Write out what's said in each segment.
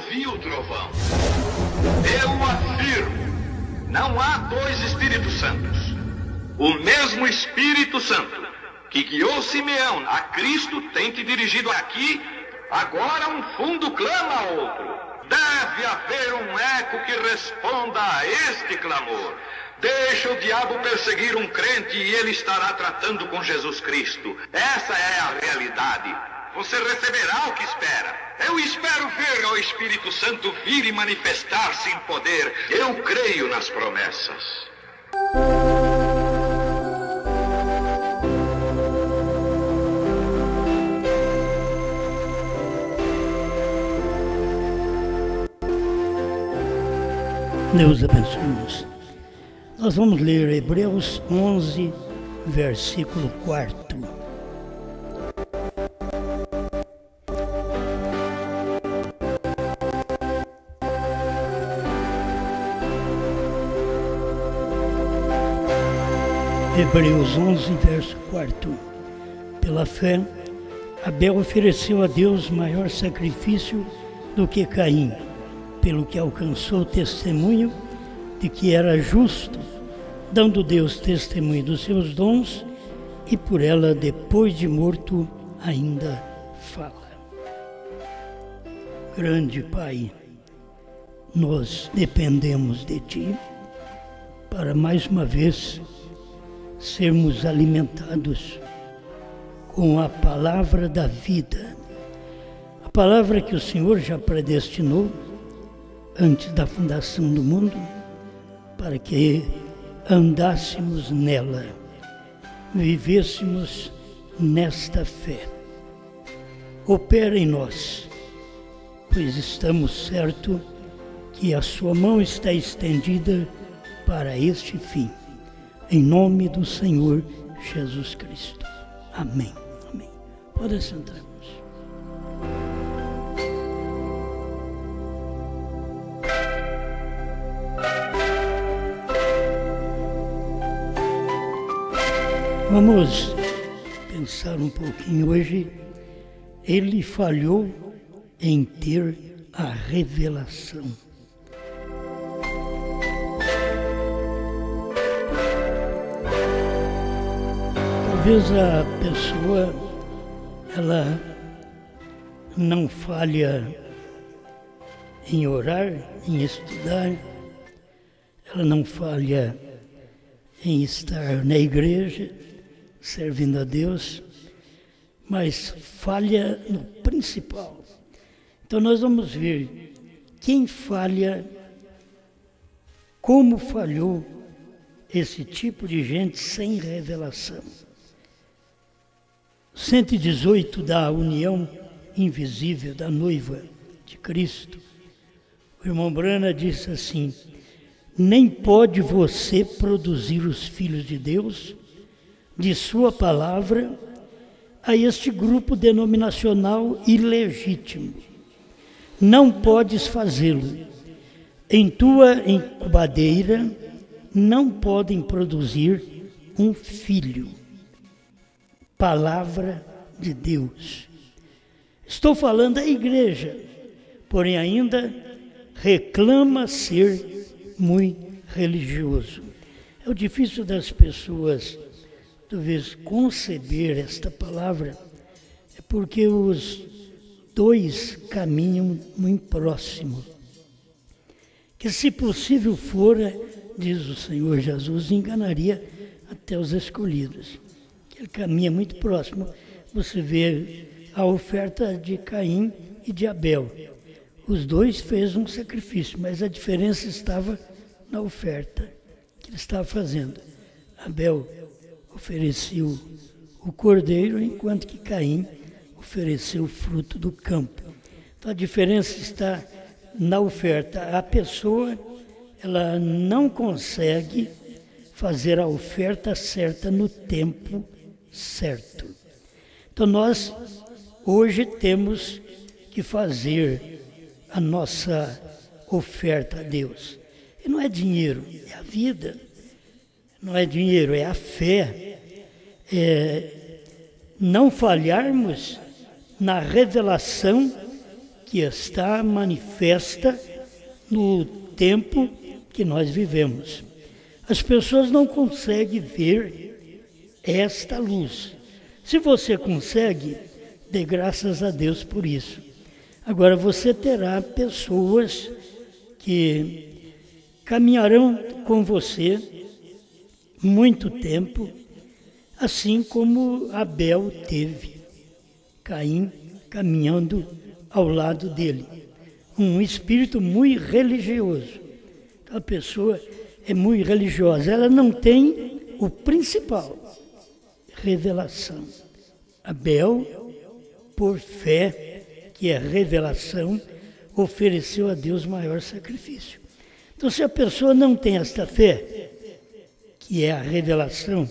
ouvi o trovão. Eu afirmo, não há dois Espíritos Santos. O mesmo Espírito Santo que guiou Simeão a Cristo tem te dirigido aqui. Agora um fundo clama a outro. Deve haver um eco que responda a este clamor. Deixa o diabo perseguir um crente e ele estará tratando com Jesus Cristo. Essa é a realidade. Você receberá o que espera. Eu espero ver o Espírito Santo vir e manifestar-se em poder. Eu creio nas promessas. Deus abençoe-nos. Nós vamos ler Hebreus 11, versículo 4. Hebreus 11, verso 4. Pela fé, Abel ofereceu a Deus maior sacrifício do que Caim, pelo que alcançou o testemunho de que era justo, dando Deus testemunho dos seus dons, e por ela, depois de morto, ainda fala. Grande Pai, nós dependemos de Ti para mais uma vez sermos alimentados com a palavra da vida, a palavra que o Senhor já predestinou antes da fundação do mundo, para que andássemos nela, vivêssemos nesta fé. Opera em nós, pois estamos certos que a sua mão está estendida para este fim. Em nome do Senhor Jesus Cristo. Amém. Amém. Pode sentar-nos. Vamos pensar um pouquinho hoje. Ele falhou em ter a revelação. Talvez a pessoa, ela não falha em orar, em estudar, ela não falha em estar na igreja, servindo a Deus, mas falha no principal. Então nós vamos ver quem falha, como falhou esse tipo de gente sem revelação. 118 da união invisível da noiva de Cristo. O irmão Brana disse assim: nem pode você produzir os filhos de Deus de sua palavra a este grupo denominacional ilegítimo. Não podes fazê-lo. Em tua incubadeira não podem produzir um filho. Palavra de Deus. Estou falando da igreja, porém ainda reclama ser muito religioso. É o difícil das pessoas, talvez, conceber esta palavra, é porque os dois caminham muito próximo. Que se possível fora, diz o Senhor Jesus, enganaria até os escolhidos. Ele caminha muito próximo. Você vê a oferta de Caim e de Abel. Os dois fez um sacrifício, mas a diferença estava na oferta que ele estava fazendo. Abel ofereceu o cordeiro, enquanto que Caim ofereceu o fruto do campo. Então a diferença está na oferta. A pessoa, ela não consegue fazer a oferta certa no tempo certo. Então nós hoje temos que fazer a nossa oferta a Deus. E não é dinheiro, é a vida. Não é dinheiro, é a fé. É não falharmos na revelação que está manifesta no tempo que nós vivemos. As pessoas não conseguem ver esta luz. Se você consegue, dê graças a Deus por isso. Agora você terá pessoas que caminharão com você muito tempo, assim como Abel teve, Caim caminhando ao lado dele. Um espírito muito religioso. A pessoa é muito religiosa, ela não tem o principal, revelação. Abel, por fé, que é revelação, ofereceu a Deus maior sacrifício. Então, se a pessoa não tem esta fé, que é a revelação,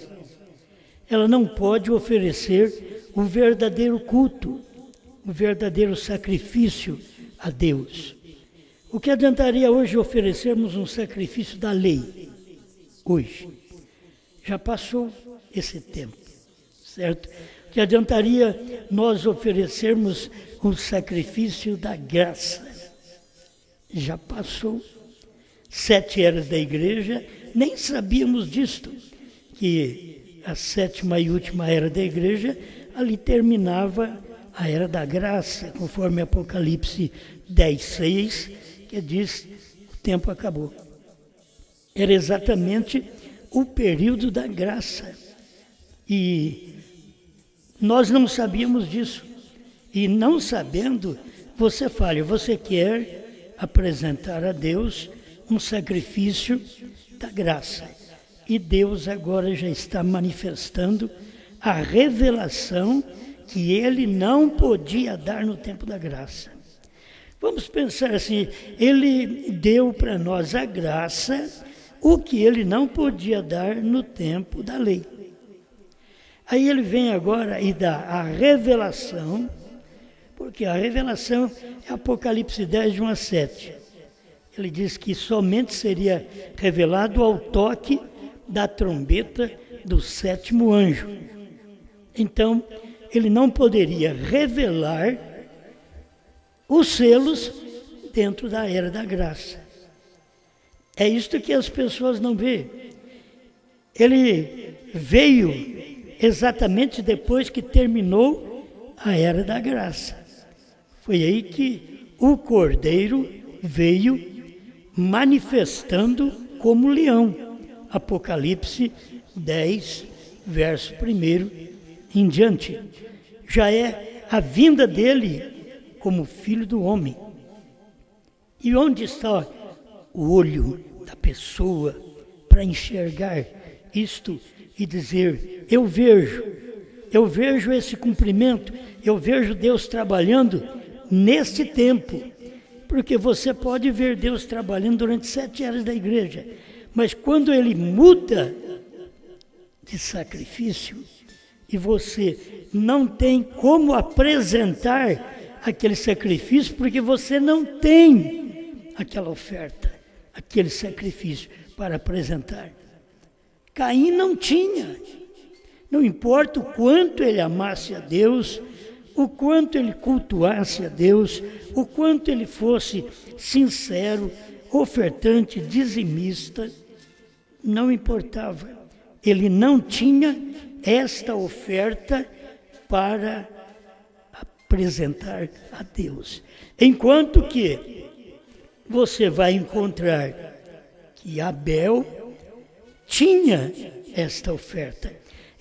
ela não pode oferecer o verdadeiro culto, o verdadeiro sacrifício a Deus. O que adiantaria hoje oferecermos um sacrifício da lei? Hoje. Já passou esse tempo, certo? O que adiantaria nós oferecermos um sacrifício da graça? Já passou. 7 eras da igreja, nem sabíamos disto, que a 7ª e última era da igreja, ali terminava a era da graça, conforme Apocalipse 10:6, que diz, o tempo acabou. Era exatamente o período da graça. E nós não sabíamos disso. E não sabendo, você fala, você quer apresentar a Deus um sacrifício da graça. E Deus agora já está manifestando a revelação que Ele não podia dar no tempo da graça. Vamos pensar assim, Ele deu para nós a graça, o que Ele não podia dar no tempo da lei. Aí Ele vem agora e dá a revelação, porque a revelação é Apocalipse 10:1-7. Ele diz que somente seria revelado ao toque da trombeta do 7º anjo. Então, ele não poderia revelar os selos dentro da era da graça. É isto que as pessoas não veem. Ele veio exatamente depois que terminou a era da graça. Foi aí que o Cordeiro veio manifestando como leão. Apocalipse 10, verso 1 em diante. Já é a vinda dele como filho do homem. E onde está o olho da pessoa para enxergar isto e dizer, eu vejo esse cumprimento, eu vejo Deus trabalhando neste tempo. Porque você pode ver Deus trabalhando durante 7 eras da igreja, mas quando Ele muda de sacrifício e você não tem como apresentar aquele sacrifício, porque você não tem aquela oferta, aquele sacrifício para apresentar. Caim não tinha. Não importa o quanto ele amasse a Deus, o quanto ele cultuasse a Deus, o quanto ele fosse sincero, ofertante, dizimista, não importava. Ele não tinha esta oferta para apresentar a Deus. Enquanto que você vai encontrar que Abel tinha esta oferta.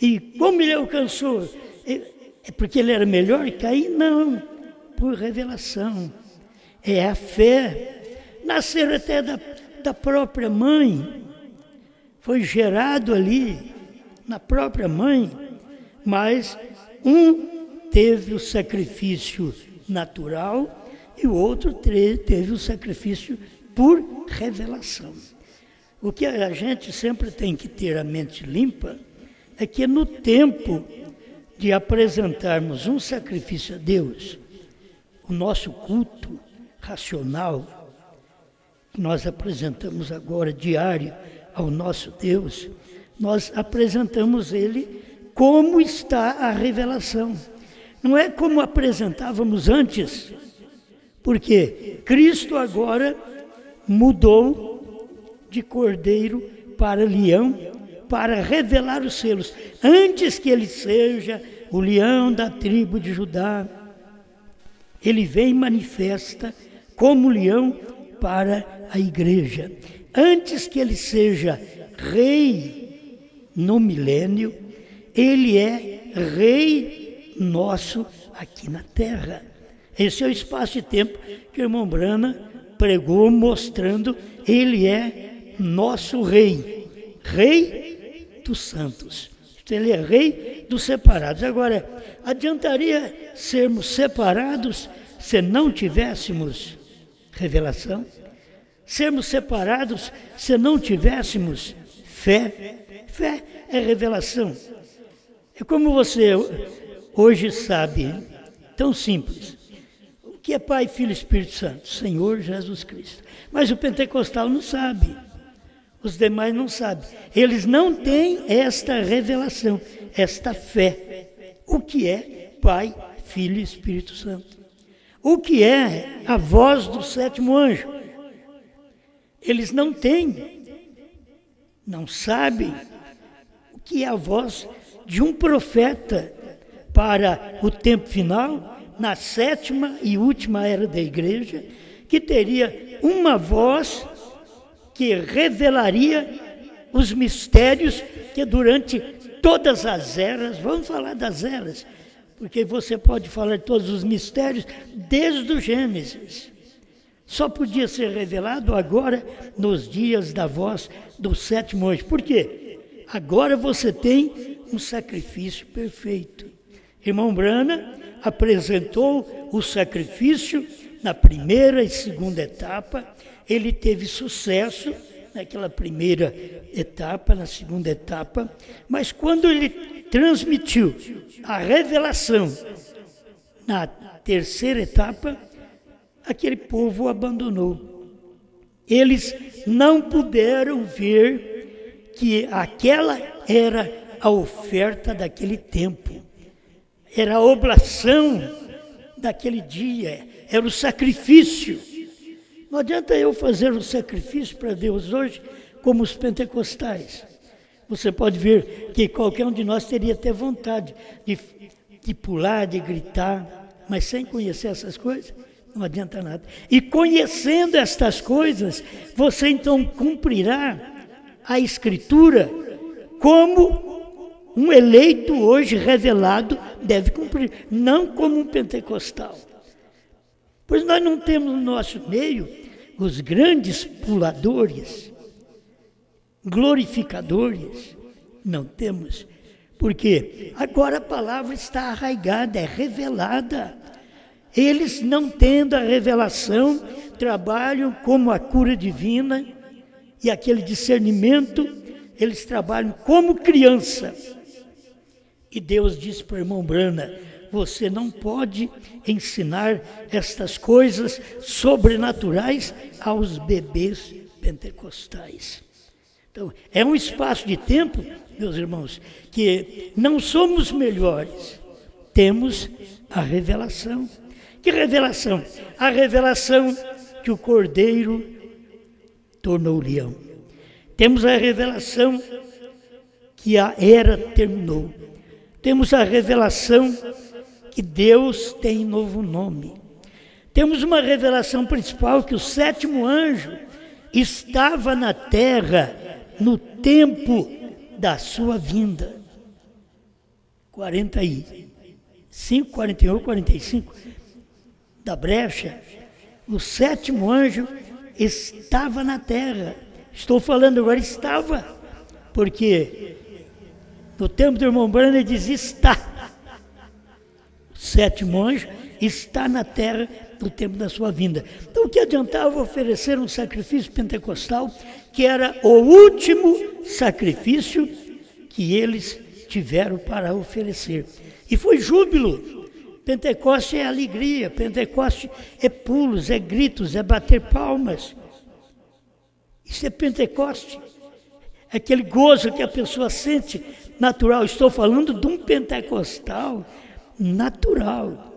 E como ele alcançou? É porque ele era melhor que Caim? Não, por revelação. É a fé. Nascer até da própria mãe. Foi gerado ali, na própria mãe. Mas um teve o sacrifício natural e o outro teve o sacrifício por revelação. O que a gente sempre tem que ter a mente limpa é que no tempo de apresentarmos um sacrifício a Deus, o nosso culto racional, que nós apresentamos agora diário ao nosso Deus, nós apresentamos ele como está a revelação. Não é como apresentávamos antes, Porque Cristo agora mudou de cordeiro para leão, para revelar os selos. Antes que ele seja o leão da tribo de Judá, ele vem e manifesta como leão para a igreja. Antes que ele seja rei no milênio, ele é rei nosso aqui na terra. Esse é o espaço de tempo que o irmão Brana pregou, mostrando ele é nosso rei, rei dos santos. Ele é rei dos separados. Agora, adiantaria sermos separados se não tivéssemos revelação? Sermos separados se não tivéssemos fé? Fé é revelação. É como você hoje sabe, tão simples. O que é Pai, Filho e Espírito Santo? Senhor Jesus Cristo. Mas o pentecostal não sabe. Os demais não sabem. Eles não têm esta revelação, esta fé. O que é Pai, Filho e Espírito Santo? O que é a voz do sétimo anjo? Eles não têm, não sabem o que é a voz de um profeta para o tempo final, na sétima e última era da igreja, que teria uma voz que revelaria os mistérios que durante todas as eras, vamos falar das eras, porque você pode falar de todos os mistérios desde o Gênesis. Só podia ser revelado agora nos dias da voz do sétimo anjo. Por quê? Agora você tem um sacrifício perfeito. Irmão Brana apresentou o sacrifício na primeira e segunda etapa. Ele teve sucesso naquela primeira etapa, na segunda etapa, mas quando ele transmitiu a revelação na terceira etapa, aquele povo o abandonou. Eles não puderam ver que aquela era a oferta daquele tempo, era a oblação daquele dia, era o sacrifício. Não adianta eu fazer um sacrifício para Deus hoje, como os pentecostais. Você pode ver que qualquer um de nós teria até vontade de pular, de gritar, mas sem conhecer essas coisas, não adianta nada. E conhecendo estas coisas, você então cumprirá a Escritura como um eleito hoje revelado deve cumprir, não como um pentecostal. Pois nós não temos no nosso meio os grandes puladores, glorificadores, não temos, porque agora a palavra está arraigada, é revelada. Eles, não tendo a revelação, trabalham como a cura divina e aquele discernimento, eles trabalham como criança. E Deus disse para o irmão Brana: você não pode ensinar estas coisas sobrenaturais aos bebês pentecostais. Então, é um espaço de tempo, meus irmãos, que não somos melhores, temos a revelação. Que revelação? A revelação que o Cordeiro tornou leão. Temos a revelação que a era terminou. Temos a revelação que Deus tem novo nome. Temos uma revelação principal que o sétimo anjo estava na terra no tempo da sua vinda. 45, 41, 45 da brecha, o sétimo anjo estava na terra. Estou falando agora estava, porque no tempo do irmão Brana ele diz está. O sétimo anjo está na terra no tempo da sua vinda. Então o que adiantava oferecer um sacrifício pentecostal, que era o último sacrifício que eles tiveram para oferecer. E foi júbilo. Pentecoste é alegria, Pentecoste é pulos, é gritos, é bater palmas. Isso é Pentecoste. É aquele gozo que a pessoa sente natural. Estou falando de um pentecostal natural.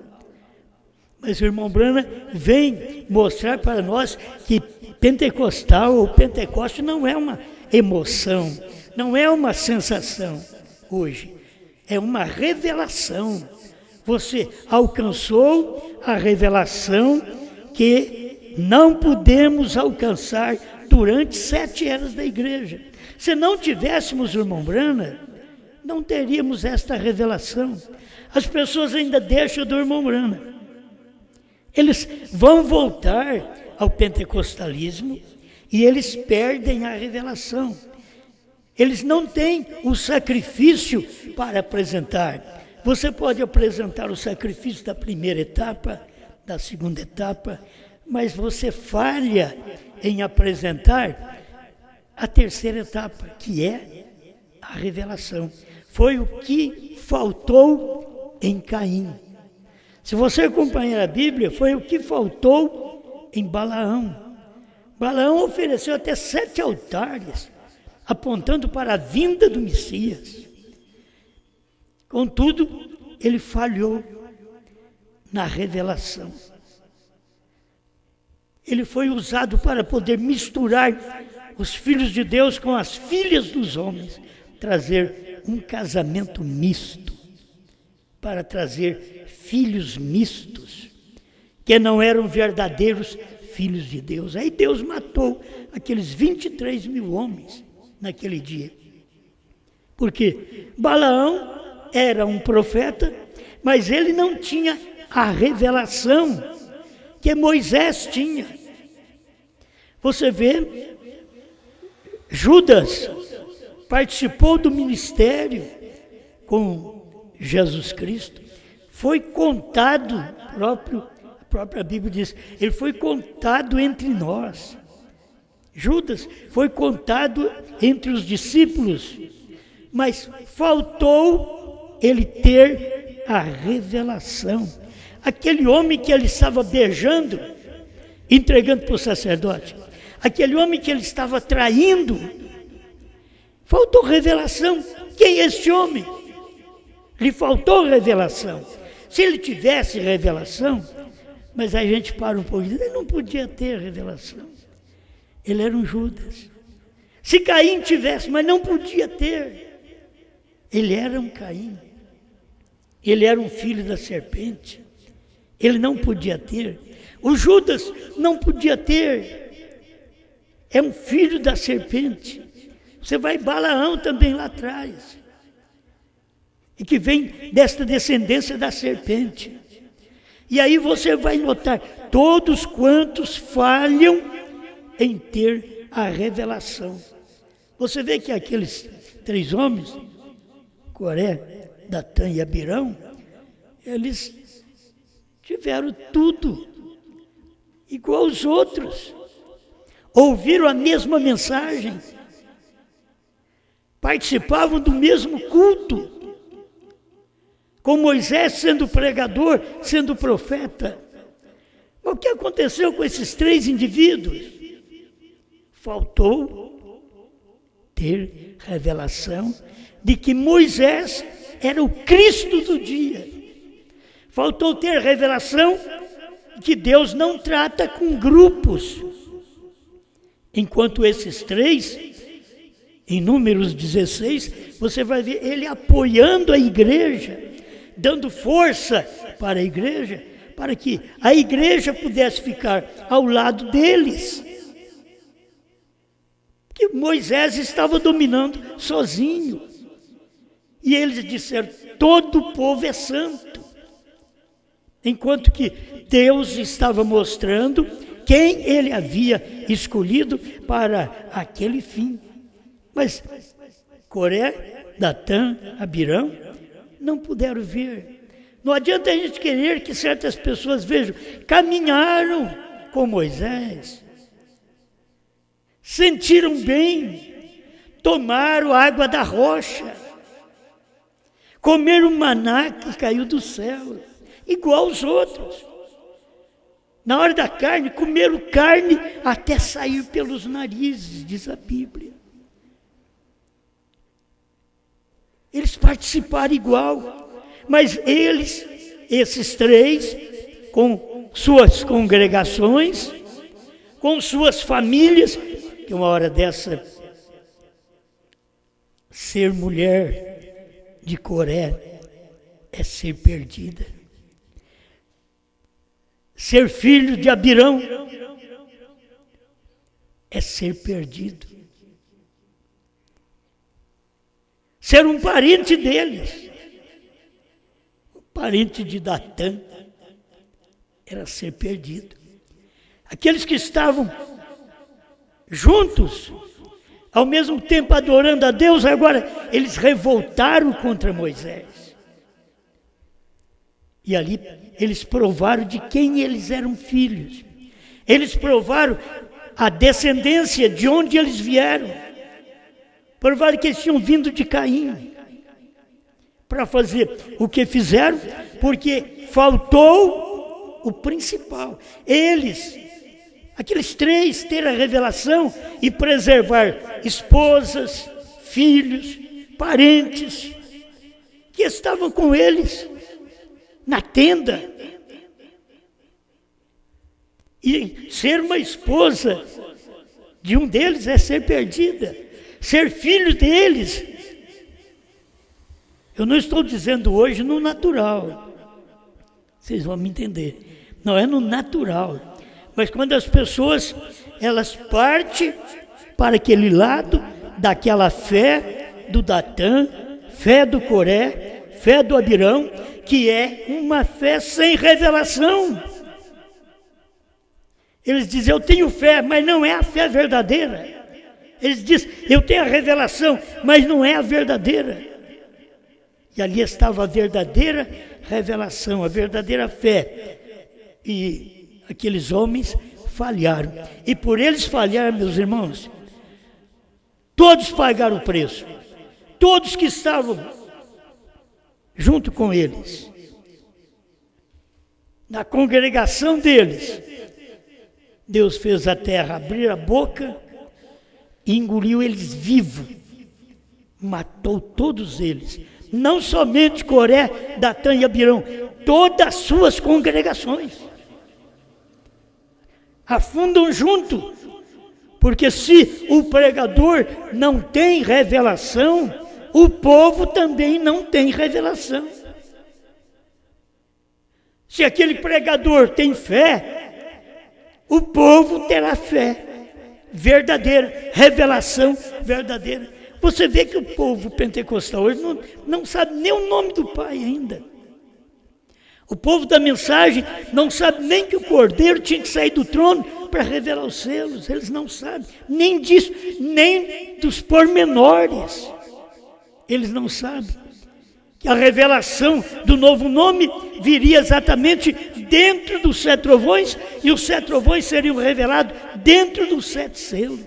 Mas o irmão Branham vem mostrar para nós que pentecostal ou Pentecoste não é uma emoção, não é uma sensação hoje, é uma revelação. Você alcançou a revelação que não pudemos alcançar durante 7 eras da igreja. Se não tivéssemos o irmão Branham, não teríamos esta revelação. As pessoas ainda deixam do irmão Branham. Eles vão voltar ao pentecostalismo e eles perdem a revelação. Eles não têm o sacrifício para apresentar. Você pode apresentar o sacrifício da primeira etapa, da segunda etapa, mas você falha em apresentar a terceira etapa, que é a revelação. Foi o que faltou em Caim. Se você acompanhar a Bíblia, foi o que faltou em Balaão. Balaão ofereceu até 7 altares, apontando para a vinda do Messias. Contudo, ele falhou na revelação. Ele foi usado para poder misturar os filhos de Deus com as filhas dos homens, trazer um casamento misto, para trazer filhos mistos, que não eram verdadeiros filhos de Deus. Aí Deus matou aqueles 23 mil homens naquele dia. Porque Balaão era um profeta, mas ele não tinha a revelação que Moisés tinha. Você vê, Judas participou do ministério com Jesus Cristo, foi contado, a própria Bíblia diz, ele foi contado entre nós. Judas foi contado entre os discípulos, mas faltou ele ter a revelação. Aquele homem que ele estava beijando, entregando para o sacerdote, aquele homem que ele estava traindo, faltou revelação. Quem é este homem? Lhe faltou revelação. Se ele tivesse revelação, mas a gente para um pouquinho, ele não podia ter revelação. Ele era um Judas. Se Caim tivesse, mas não podia ter. Ele era um Caim. Ele era um filho da serpente. Ele não podia ter. O Judas não podia ter. É um filho da serpente. Você vai Balaão também lá atrás. E que vem desta descendência da serpente. E aí você vai notar, todos quantos falham em ter a revelação. Você vê que aqueles 3 homens, Coré, Datã e Abirão, eles tiveram tudo igual aos outros. Ouviram a mesma mensagem. Participavam do mesmo culto. Com Moisés sendo pregador, sendo profeta. Mas o que aconteceu com esses 3 indivíduos? Faltou ter revelação de que Moisés era o Cristo do dia. Faltou ter revelação que Deus não trata com grupos. Enquanto esses 3, em Números 16, você vai ver ele apoiando a igreja, dando força para a igreja, para que a igreja pudesse ficar ao lado deles. Que Moisés estava dominando sozinho. E eles disseram, todo o povo é santo. Enquanto que Deus estava mostrando quem ele havia escolhido para aquele fim. Mas Coré, Datã, Abirão não puderam ver. Não adianta a gente querer que certas pessoas vejam. Caminharam com Moisés. Sentiram bem. Tomaram água da rocha. Comeram maná que caiu do céu. Igual aos outros. Na hora da carne, comeram carne até sair pelos narizes, diz a Bíblia. Eles participaram igual, mas eles, esses 3, com suas congregações, com suas famílias, que uma hora dessa, ser mulher de Coré é ser perdida. Ser filho de Abirão é ser perdido. Ser um parente deles, um parente de Datã, era ser perdido. Aqueles que estavam juntos, ao mesmo tempo adorando a Deus, agora eles revoltaram contra Moisés. E ali eles provaram de quem eles eram filhos. Eles provaram a descendência de onde eles vieram. Provaram que eles tinham vindo de Caim. Para fazer o que fizeram, porque faltou o principal. Eles, aqueles três, ter a revelação e preservar esposas, filhos, parentes, que estavam com eles na tenda. E ser uma esposa de um deles é ser perdida. Ser filho deles. Eu não estou dizendo hoje no natural. Vocês vão me entender. Não é no natural. Mas quando as pessoas, elas partem para aquele lado, daquela fé do Datã, fé do Coré, fé do Abirão, que é uma fé sem revelação. Eles dizem, eu tenho fé, mas não é a fé verdadeira. Eles dizem, eu tenho a revelação, mas não é a verdadeira. E ali estava a verdadeira revelação, a verdadeira fé. E aqueles homens falharam. E por eles falhar, meus irmãos, todos pagaram o preço. Todos que estavam junto com eles, na congregação deles, Deus fez a terra abrir a boca e engoliu eles vivos, matou todos eles, não somente Coré, Datã e Abirão, todas as suas congregações, afundam junto, porque se o pregador não tem revelação, o povo também não tem revelação. Se aquele pregador tem fé, o povo terá fé verdadeira, revelação verdadeira. Você vê que o povo pentecostal hoje não sabe nem o nome do Pai ainda. O povo da mensagem não sabe nem que o Cordeiro tinha que sair do trono para revelar os selos. Eles não sabem nem disso, nem dos pormenores. Eles não sabem que a revelação do novo nome viria exatamente dentro dos 7 trovões, e os 7 trovões seriam revelados dentro dos 7 selos.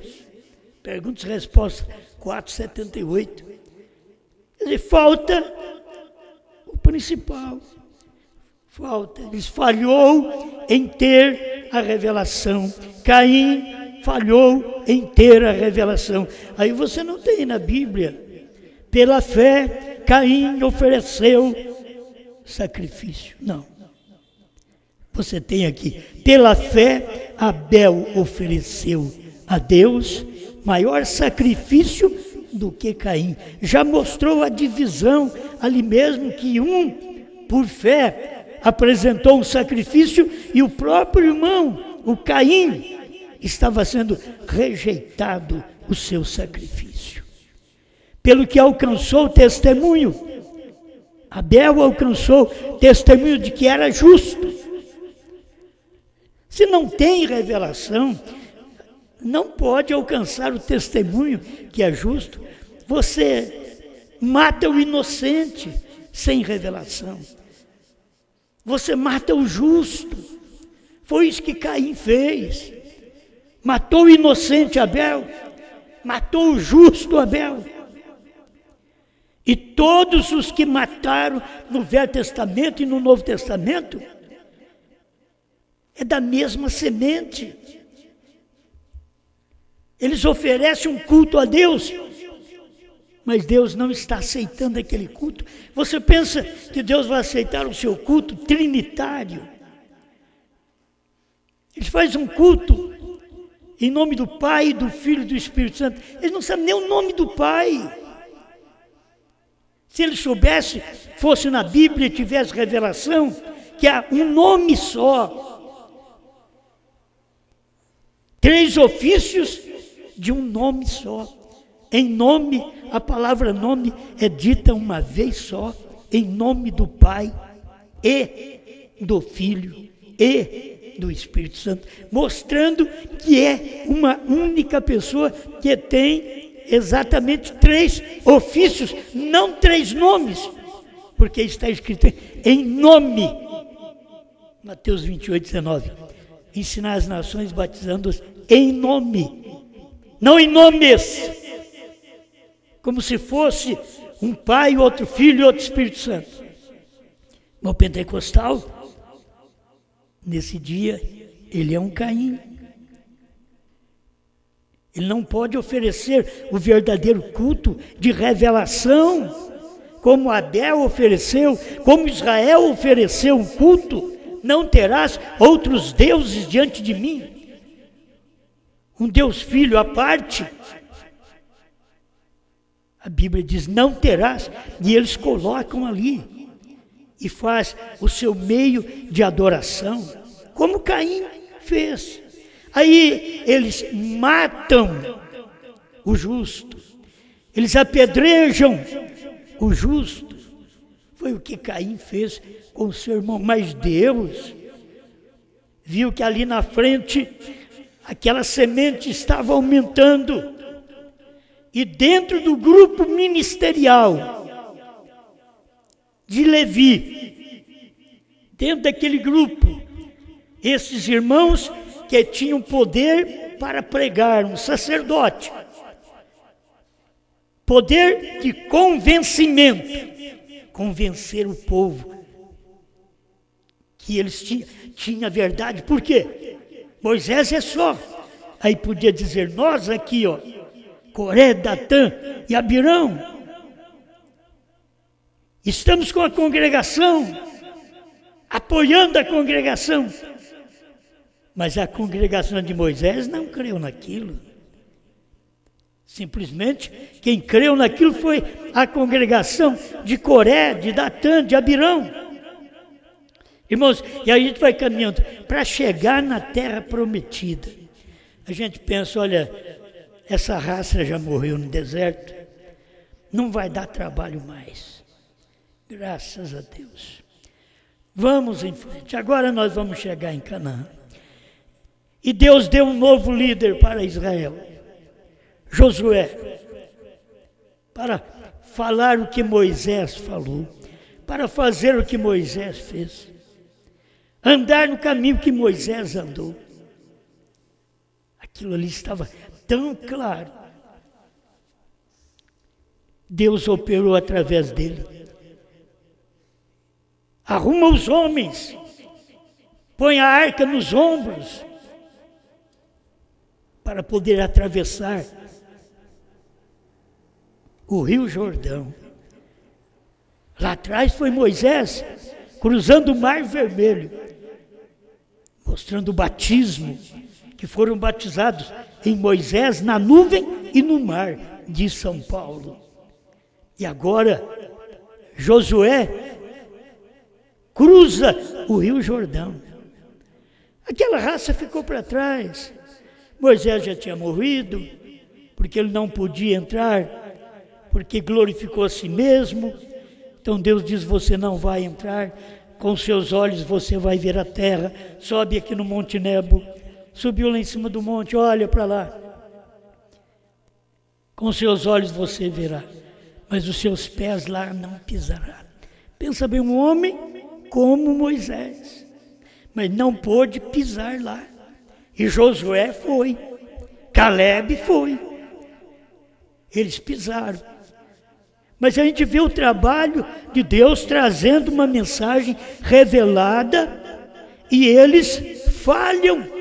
Perguntas e respostas 4:78. Quer dizer, falta o principal. Falta. Eles falhou em ter a revelação. Caim falhou em ter a revelação. Aí você não tem na Bíblia. Pela fé, Caim ofereceu sacrifício. Não. Você tem aqui, pela fé, Abel ofereceu a Deus maior sacrifício do que Caim. Já mostrou a divisão ali mesmo, que um, por fé, apresentou um sacrifício e o próprio irmão, o Caim, estava sendo rejeitado o seu sacrifício. Pelo que alcançou o testemunho, Abel alcançou testemunho de que era justo. Se não tem revelação, não pode alcançar o testemunho que é justo. Você mata o inocente sem revelação. Você mata o justo. Foi isso que Caim fez. Matou o inocente Abel, matou o justo Abel. E todos os que mataram no Velho Testamento e no Novo Testamento é da mesma semente. Eles oferecem um culto a Deus, mas Deus não está aceitando aquele culto. Você pensa que Deus vai aceitar o seu culto trinitário? Eles fazem um culto em nome do Pai, do Filho e do Espírito Santo. Eles não sabem nem o nome do Pai. Se eles soubessem, fosse na Bíblia e tivesse revelação, que há um nome só. 3 ofícios de um nome só. Em nome, a palavra nome é dita uma vez só, em nome do Pai e do Filho e do Espírito Santo, mostrando que é uma única pessoa que tem exatamente 3 ofícios, não 3 nomes, porque está escrito em nome. Mateus 28, 19. Ensinar as nações batizando-os em nome, não em nomes, como se fosse um Pai, outro Filho e outro Espírito Santo. No pentecostal, nesse dia, ele é um Caim. Ele não pode oferecer o verdadeiro culto de revelação, como Abel ofereceu, como Israel ofereceu um culto. Não terás outros deuses diante de mim. Um Deus Filho à parte. A Bíblia diz, não terás, e eles colocam ali, e faz o seu meio de adoração, como Caim fez. Aí eles matam o justo, eles apedrejam o justo. Foi o que Caim fez com o seu irmão, mas Deus viu que ali na frente, aquela semente estava aumentando. E dentro do grupo ministerial de Levi, dentro daquele grupo, esses irmãos que tinham poder para pregar, um sacerdote, poder de convencimento, convencer o povo que eles tinham a verdade. Por quê? Moisés é só. Aí podia dizer, nós aqui, ó, Coré, Datã e Abirão, estamos com a congregação, apoiando a congregação. Mas a congregação de Moisés não creu naquilo. Simplesmente quem creu naquilo foi a congregação de Coré, de Datã, de Abirão. Irmãos, e aí a gente vai caminhando para chegar na terra prometida. A gente pensa, olha, essa raça já morreu no deserto, não vai dar trabalho mais. Graças a Deus. Vamos em frente. Agora nós vamos chegar em Canaã. E Deus deu um novo líder para Israel, Josué, para falar o que Moisés falou, para fazer o que Moisés fez, andar no caminho que Moisés andou. Aquilo ali estava tão claro. Deus operou através dele. Arruma os homens, põe a arca nos ombros, para poder atravessar o Rio Jordão. Lá atrás foi Moisés cruzando o Mar Vermelho, mostrando o batismo, que foram batizados em Moisés, na nuvem e no mar de São Paulo. E agora, Josué cruza o Rio Jordão. Aquela raça ficou para trás. Moisés já tinha morrido, porque ele não podia entrar, porque glorificou a si mesmo. Então Deus diz, você não vai entrar, com seus olhos você vai ver a terra. Sobe aqui no Monte Nebo. Subiu lá em cima do monte, olha para lá. Com seus olhos você verá, mas os seus pés lá não pisará. Pensa bem, um homem como Moisés, mas não pôde pisar lá. E Josué foi, Caleb foi. Eles pisaram. Mas a gente vê o trabalho de Deus trazendo uma mensagem revelada e eles falham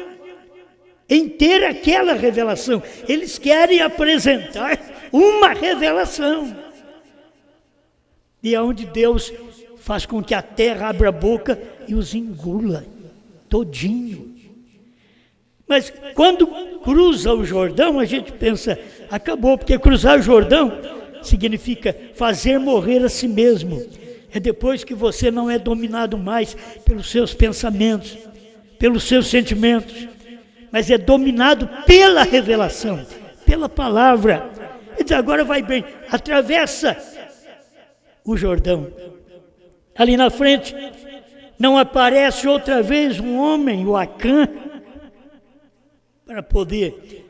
em ter aquela revelação. Eles querem apresentar uma revelação. E é onde Deus faz com que a terra abra a boca e os engula todinho. Mas quando cruza o Jordão, a gente pensa, acabou, porque cruzar o Jordão significa fazer morrer a si mesmo. É depois que você não é dominado mais pelos seus pensamentos, pelos seus sentimentos, mas é dominado pela revelação, pela palavra. Então agora vai bem, atravessa o Jordão. Ali na frente não aparece outra vez um homem, o Acã, para poder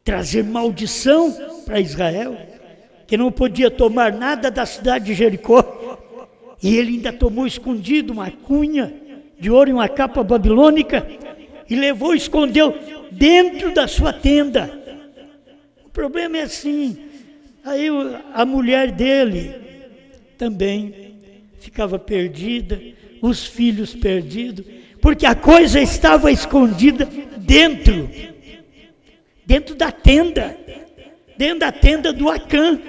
trazer maldição para Israel, que não podia tomar nada da cidade de Jericó. E ele ainda tomou escondido uma cunha de ouro e uma capa babilônica e levou e escondeu dentro da sua tenda. O problema é assim, aí a mulher dele também ficava perdida, os filhos perdidos, porque a coisa estava escondida dentro da tenda, dentro da tenda do Acã.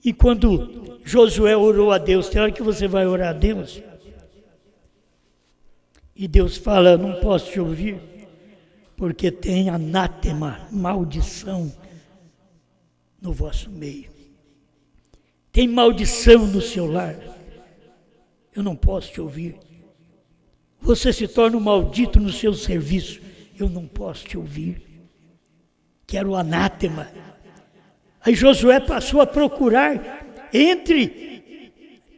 E quando Josué orou a Deus, tem hora que você vai orar a Deus, e Deus fala, não posso te ouvir, porque tem anátema, maldição no vosso meio. Tem maldição no seu lar. Eu não posso te ouvir. Você se torna um maldito no seu serviço. Eu não posso te ouvir. Quero o anátema. Aí Josué passou a procurar entre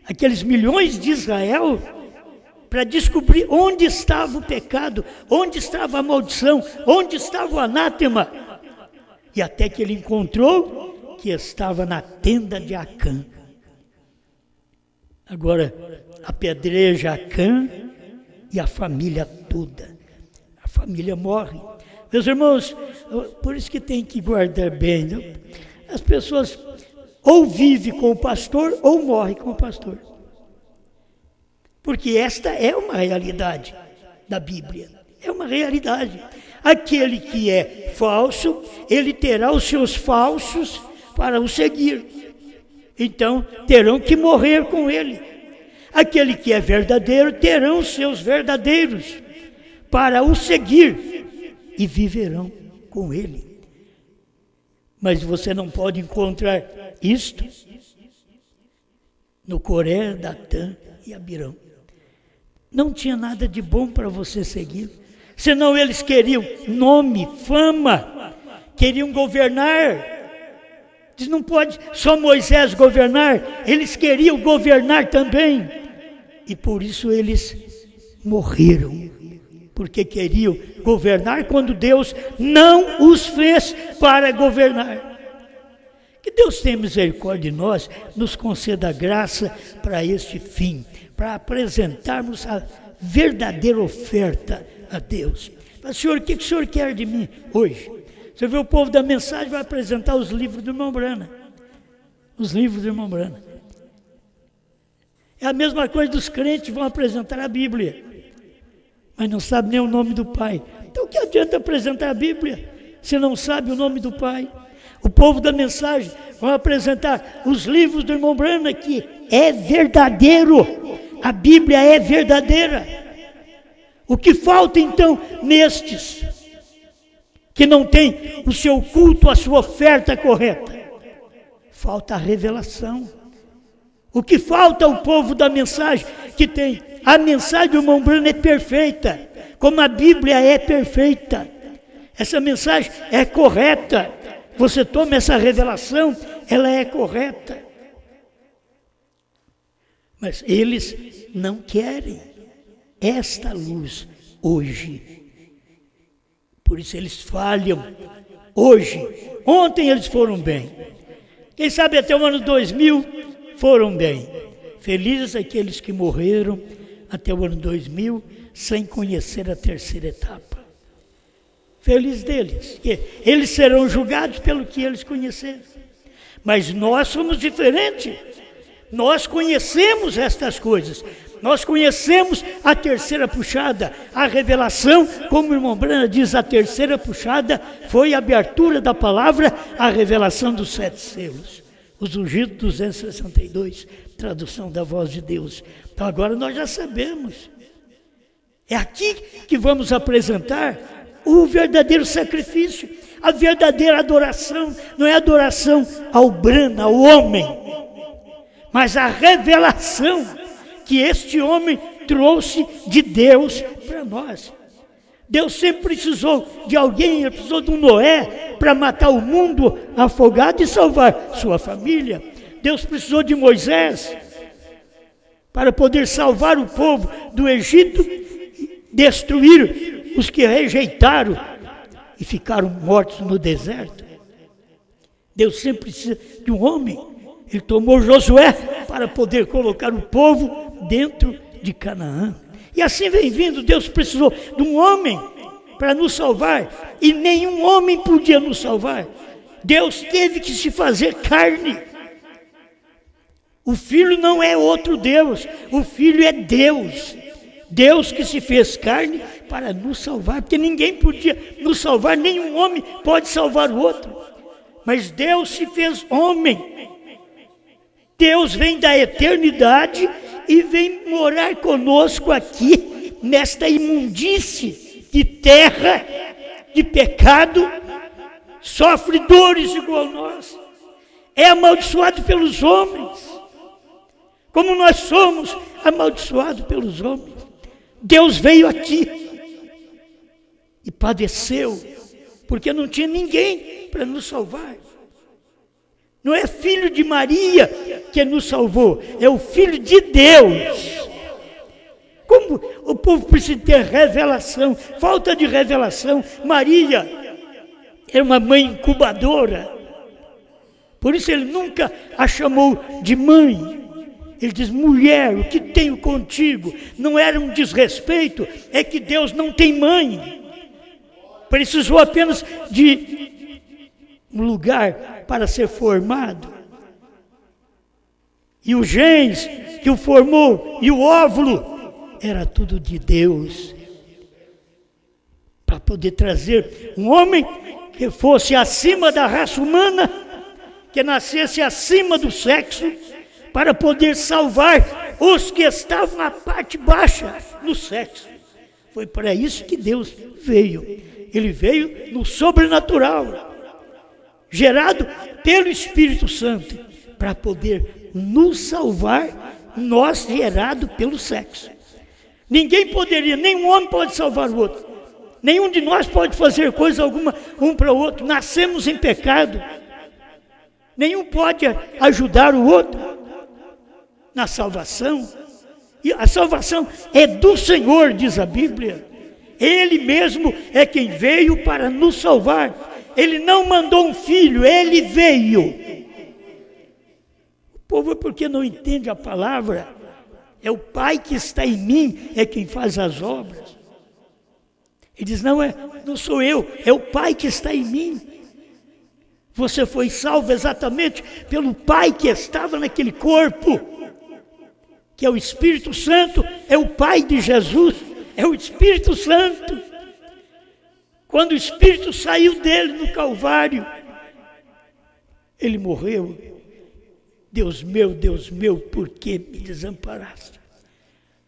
aqueles milhões de Israel para descobrir onde estava o pecado, onde estava a maldição, onde estava o anátema. E até que ele encontrou que estava na tenda de Acã. Agora, apedreja Acã e a família toda. A família morre. Meus irmãos, por isso que tem que guardar bem, né? As pessoas ou vivem com o pastor ou morrem com o pastor. Porque esta é uma realidade da Bíblia. É uma realidade. Aquele que é falso, ele terá os seus falsos para o seguir. Então, terão que morrer com ele. Aquele que é verdadeiro, terão os seus verdadeiros para o seguir e viverão com ele. Mas você não pode encontrar isto no Coré, Datã e Abirão. Não tinha nada de bom para você seguir. Senão eles queriam nome, fama, queriam governar. Diz, não pode só Moisés governar, eles queriam governar também. E por isso eles morreram, porque queriam governar quando Deus não os fez para governar. Que Deus tenha misericórdia de nós, nos conceda graça para este fim, para apresentarmos a verdadeira oferta a Deus. Mas, Senhor, o que o Senhor quer de mim hoje? Você vê, o povo da mensagem vai apresentar os livros do irmão Brana. Os livros do irmão Brana. É a mesma coisa dos crentes vão apresentar a Bíblia, mas não sabe nem o nome do Pai. Então, o que adianta apresentar a Bíblia se não sabe o nome do Pai? O povo da mensagem vão apresentar os livros do irmão Brana, que é verdadeiro. A Bíblia é verdadeira. O que falta então nestes que não tem o seu culto, a sua oferta correta? Falta a revelação. O que falta ao povo da mensagem, que tem a mensagem do irmão Brana é perfeita, como a Bíblia é perfeita. Essa mensagem é correta. Você toma essa revelação, ela é correta. Mas eles não querem esta luz hoje. Por isso eles falham hoje. Ontem eles foram bem. Quem sabe até o ano 2000 foram bem. Felizes aqueles que morreram até o ano 2000 sem conhecer a terceira etapa. Feliz deles, que eles serão julgados pelo que eles conheceram. Mas nós somos diferentes. Nós conhecemos estas coisas. Nós conhecemos a terceira puxada, a revelação, como o irmão Brana diz, a terceira puxada foi a abertura da palavra, a revelação dos 7 selos. Os ungidos 262, tradução da voz de Deus. Então agora nós já sabemos. É aqui que vamos apresentar o verdadeiro sacrifício, a verdadeira adoração. Não é adoração ao Brana, ao homem, mas a revelação que este homem trouxe de Deus para nós. Deus sempre precisou de alguém, ele precisou de um Noé para matar o mundo afogado e salvar sua família. Deus precisou de Moisés para poder salvar o povo do Egito, destruir os que rejeitaram e ficaram mortos no deserto. Deus sempre precisa de um homem. Ele tomou Josué para poder colocar o povo dentro de Canaã. E assim vem vindo. Deus precisou de um homem para nos salvar, e nenhum homem podia nos salvar. Deus teve que se fazer carne. O Filho não é outro Deus, o Filho é Deus. Deus que se fez carne para nos salvar, porque ninguém podia nos salvar, nenhum homem pode salvar o outro. Mas Deus se fez homem. Deus vem da eternidade e vem morar conosco aqui, nesta imundície de terra, de pecado, sofre dores igual a nós, é amaldiçoado pelos homens, como nós somos amaldiçoados pelos homens. Deus veio aqui e padeceu, porque não tinha ninguém para nos salvar. Não é filho de Maria que nos salvou, é o Filho de Deus. Como o povo precisa ter revelação, falta de revelação. Maria é uma mãe incubadora, por isso ele nunca a chamou de mãe. Ele diz: mulher, o que tenho contigo? Não era um desrespeito, é que Deus não tem mãe. Precisou apenas de um lugar para ser formado. E o genes que o formou e o óvulo era tudo de Deus, para poder trazer um homem que fosse acima da raça humana, que nascesse acima do sexo, para poder salvar os que estavam na parte baixa do sexo. Foi para isso que Deus veio. Ele veio no sobrenatural, gerado pelo Espírito Santo, para poder nos salvar, nós gerado pelo sexo. Ninguém poderia, nenhum homem pode salvar o outro. Nenhum de nós pode fazer coisa alguma um para o outro. Nascemos em pecado. Nenhum pode ajudar o outro na salvação. E a salvação é do Senhor, diz a Bíblia. Ele mesmo é quem veio para nos salvar. Ele não mandou um filho, ele veio. O povo é porque não entende a palavra. É o Pai que está em mim, é quem faz as obras. Ele diz: não sou eu, é o Pai que está em mim. Você foi salvo exatamente pelo Pai que estava naquele corpo, que é o Espírito Santo, é o Pai de Jesus, é o Espírito Santo. Quando o Espírito saiu dele no Calvário, ele morreu. Deus meu, por que me desamparaste?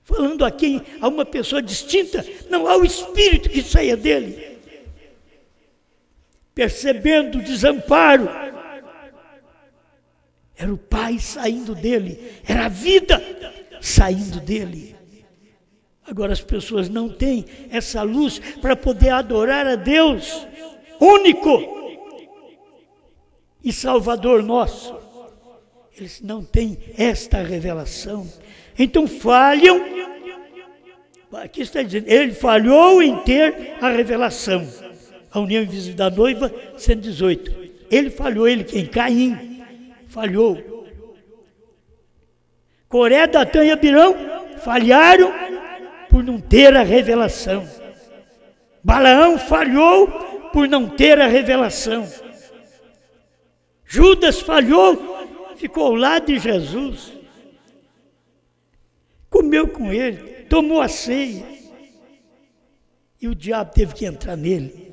Falando aqui a uma pessoa distinta, não há o Espírito que saia dele. Percebendo o desamparo, era o Pai saindo dele, era a vida saindo dele. Agora as pessoas não têm essa luz para poder adorar a Deus, único e Salvador nosso. Eles não têm esta revelação. Então falham. Aqui está dizendo, ele falhou em ter a revelação. A união invisível da noiva, 118. Ele falhou, ele quem? Caim. Falhou. Coré, Datã e Abirão falharam por não ter a revelação. Balaão falhou por não ter a revelação. Judas falhou, ficou ao lado de Jesus. Comeu com ele, tomou a ceia. E o diabo teve que entrar nele.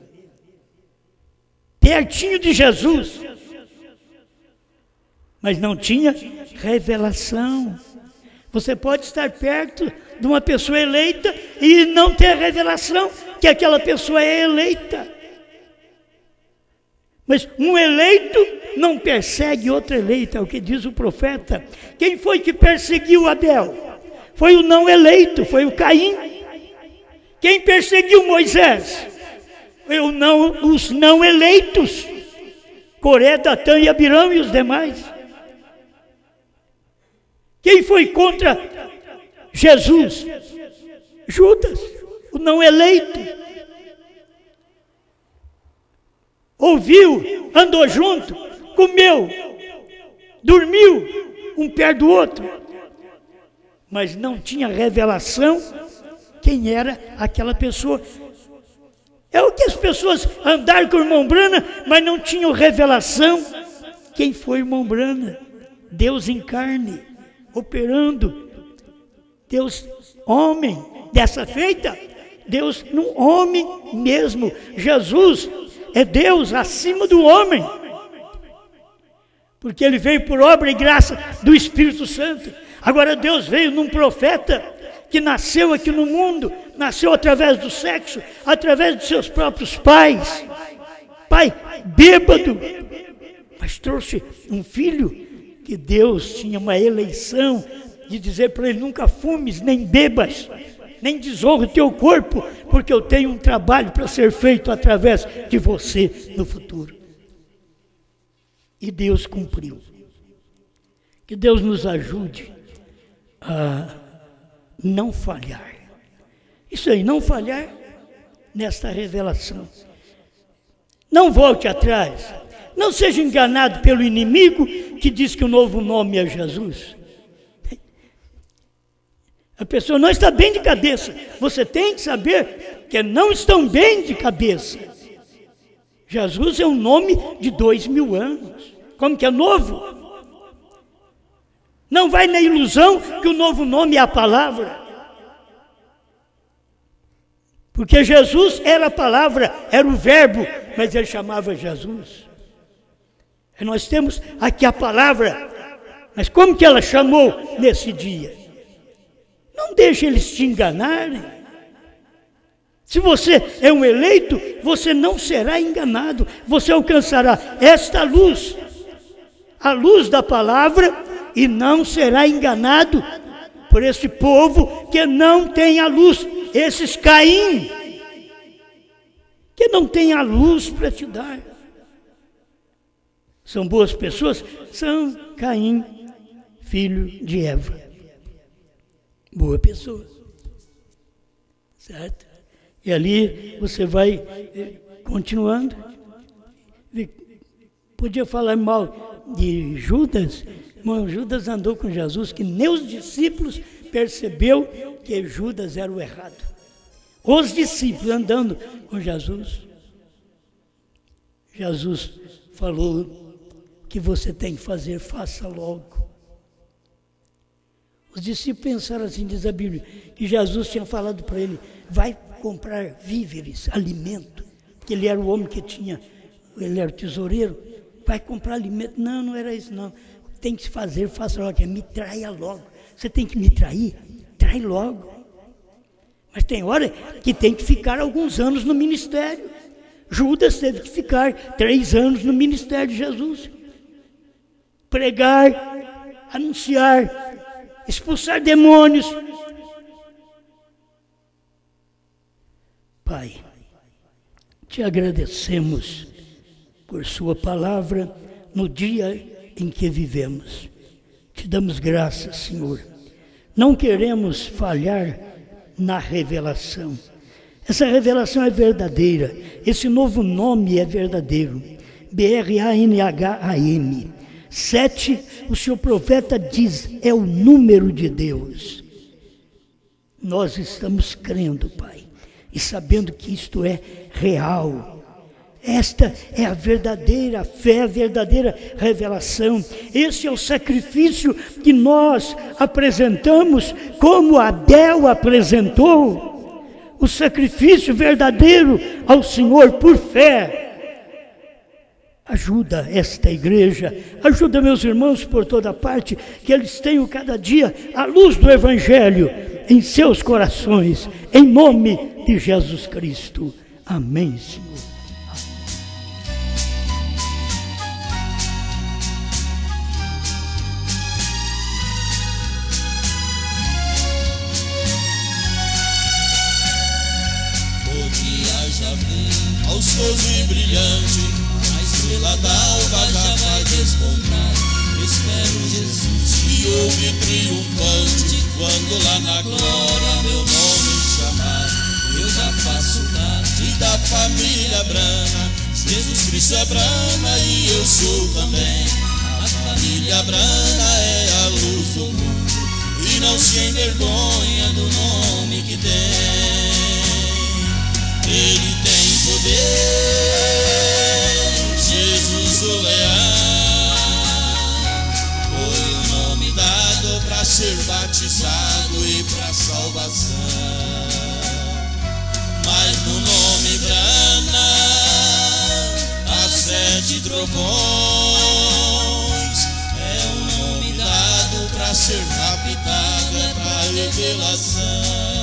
Pertinho de Jesus. Mas não tinha revelação. Você pode estar perto de uma pessoa eleita e não ter a revelação que aquela pessoa é eleita. Mas um eleito não persegue outro eleito, é o que diz o profeta. Quem foi que perseguiu Abel? Foi o não eleito, foi o Caim. Quem perseguiu Moisés? Foi os não eleitos. Coré, Datã e Abirão e os demais. Quem foi contra Jesus? Judas, o não eleito. Ouviu, andou junto, comeu, dormiu, um perto do outro. Mas não tinha revelação quem era aquela pessoa. É o que as pessoas andaram com o irmão Brana, mas não tinham revelação quem foi o irmão Brana. Deus em carne, operando. Deus homem, dessa feita, Deus no homem mesmo. Jesus é Deus acima do homem, porque ele veio por obra e graça do Espírito Santo. Agora Deus veio num profeta que nasceu aqui no mundo, nasceu através do sexo, através de seus próprios pais, pai bêbado, mas trouxe um filho que Deus tinha uma eleição de dizer para ele: nunca fumes, nem bebas, nem desonre o teu corpo, porque eu tenho um trabalho para ser feito através de você no futuro. E Deus cumpriu. Que Deus nos ajude a não falhar. Isso aí, não falhar nesta revelação. Não volte atrás. Não seja enganado pelo inimigo que diz que o novo nome é Jesus. A pessoa não está bem de cabeça. Você tem que saber que não estão bem de cabeça. Jesus é um nome de 2000 anos. Como que é novo? Não vai na ilusão que o novo nome é a palavra. Porque Jesus era a palavra, era o verbo, mas ele chamava Jesus. E nós temos aqui a palavra, mas como que ela chamou nesse dia? Não deixe eles te enganarem. Se você é um eleito, você não será enganado. Você alcançará esta luz, a luz da palavra, e não será enganado por esse povo que não tem a luz. Esses Caim, que não tem a luz para te dar. São boas pessoas? São Caim, filho de Eva. Boa pessoa. Certo? E ali você vai continuando. Podia falar mal de Judas. Irmão, Judas andou com Jesus, que nem os discípulos percebeu que Judas era o errado. Os discípulos andando com Jesus. Jesus falou: que você tem que fazer, faça logo. Os discípulos pensaram assim, diz a Bíblia, que Jesus tinha falado para ele: vai comprar víveres, alimento, porque ele era o homem que tinha, ele era o tesoureiro, vai comprar alimento. Não, não era isso não. Tem que fazer, faça logo, me traia logo. Você tem que me trair? Trai logo. Mas tem hora que tem que ficar alguns anos no ministério. Judas teve que ficar 3 anos no ministério de Jesus. Pregar, anunciar, expulsar demônios. Pai, te agradecemos por sua palavra no dia em que vivemos. Te damos graças, Senhor. Não queremos falhar na revelação. Essa revelação é verdadeira. Esse novo nome é verdadeiro. B-R-A-N-H-A-M. 7, o Senhor profeta diz, é o número de Deus. Nós estamos crendo, Pai, e sabendo que isto é real. Esta é a verdadeira fé, a verdadeira revelação. Esse é o sacrifício que nós apresentamos, como Abel apresentou. O sacrifício verdadeiro ao Senhor por fé. Ajuda esta igreja, ajuda meus irmãos por toda parte, que eles tenham cada dia a luz do Evangelho em seus corações, em nome de Jesus Cristo. Amém, Senhor. O dia já vem, austoso e brilhante, a estrela d'alva já vai despontar. Espero Jesus que ouve triunfante, quando lá na glória meu nome chamar. Eu já faço parte da família Brana, Jesus Cristo é Brana e eu sou também. A família Brana é a luz do mundo e não se envergonha do nome que tem. Ele tem poder, Jesus o Leão. Foi o nome dado para ser batizado e para salvação. Mas no nome Brana há 7 trovões. É um nome dado para ser raptado, é para revelação.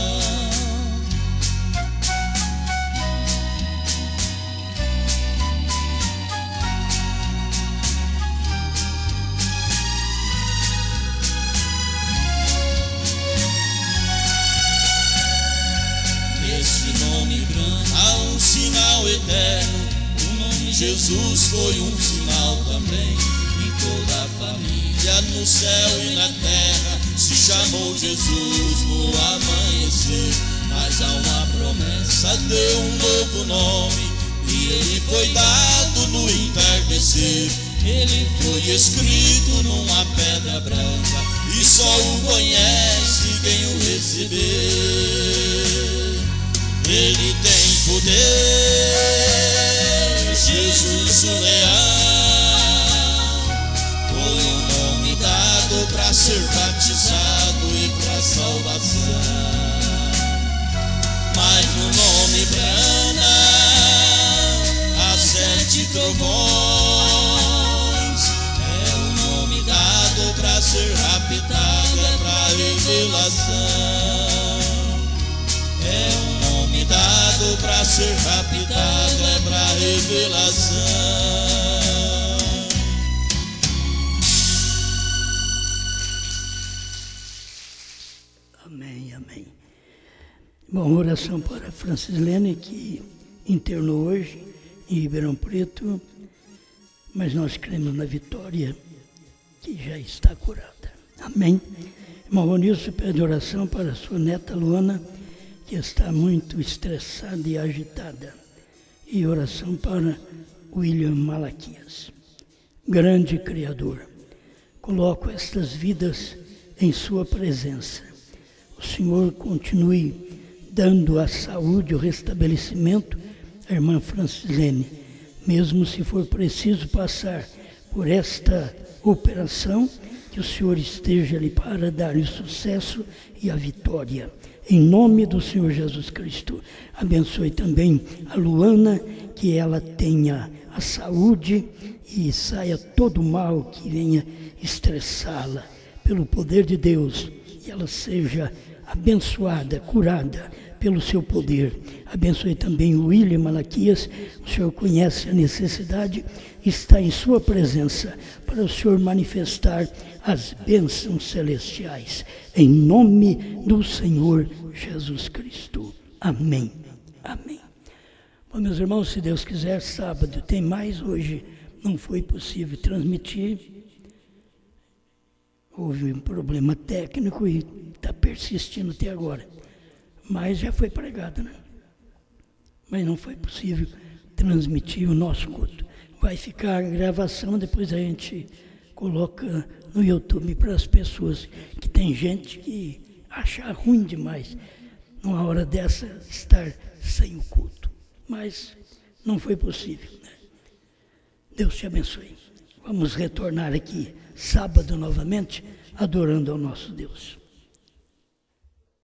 Há um sinal eterno, o nome Jesus foi um sinal também. Em toda a família, no céu e na terra, se chamou Jesus no amanhecer. Mas há uma promessa de um novo nome, e ele foi dado no entardecer. Ele foi escrito numa pedra branca, e só o conhece quem o receber. Ele tem poder, Jesus o Leão. Foi um nome dado para ser batizado e para salvação. Mas no nome Brana há 7 trovões. É um nome dado para ser raptado, é para revelação. É um nome dado para ser raptado, é para revelação. Amém, amém. Bom, oração para Francislene, que internou hoje em Ribeirão Preto, mas nós cremos na vitória, que já está curada. Amém. Irmão Ronilson pede oração para sua neta Luana, que está muito estressada e agitada. E oração para William Malaquias. Grande Criador, coloco estas vidas em sua presença. O Senhor continue dando a saúde, o restabelecimento à irmã Francislene, mesmo se for preciso passar por esta operação, que o Senhor esteja ali para dar o sucesso e a vitória. Em nome do Senhor Jesus Cristo, abençoe também a Luana, que ela tenha a saúde e saia todo o mal que venha estressá-la, pelo poder de Deus, e ela seja abençoada, curada pelo seu poder. Abençoe também o William Malaquias, o Senhor conhece a necessidade, está em sua presença para o Senhor manifestar as bênçãos celestiais, em nome do Senhor Jesus Cristo. Amém. Amém. Bom, meus irmãos, se Deus quiser, sábado tem mais. Hoje não foi possível transmitir. Houve um problema técnico e está persistindo até agora. Mas já foi pregado, né? Mas não foi possível transmitir o nosso culto. Vai ficar a gravação, depois a gente coloca no YouTube para as pessoas, que tem gente que acha ruim demais, numa hora dessa, estar sem o culto. Mas não foi possível, né? Deus te abençoe. Vamos retornar aqui sábado novamente, adorando ao nosso Deus.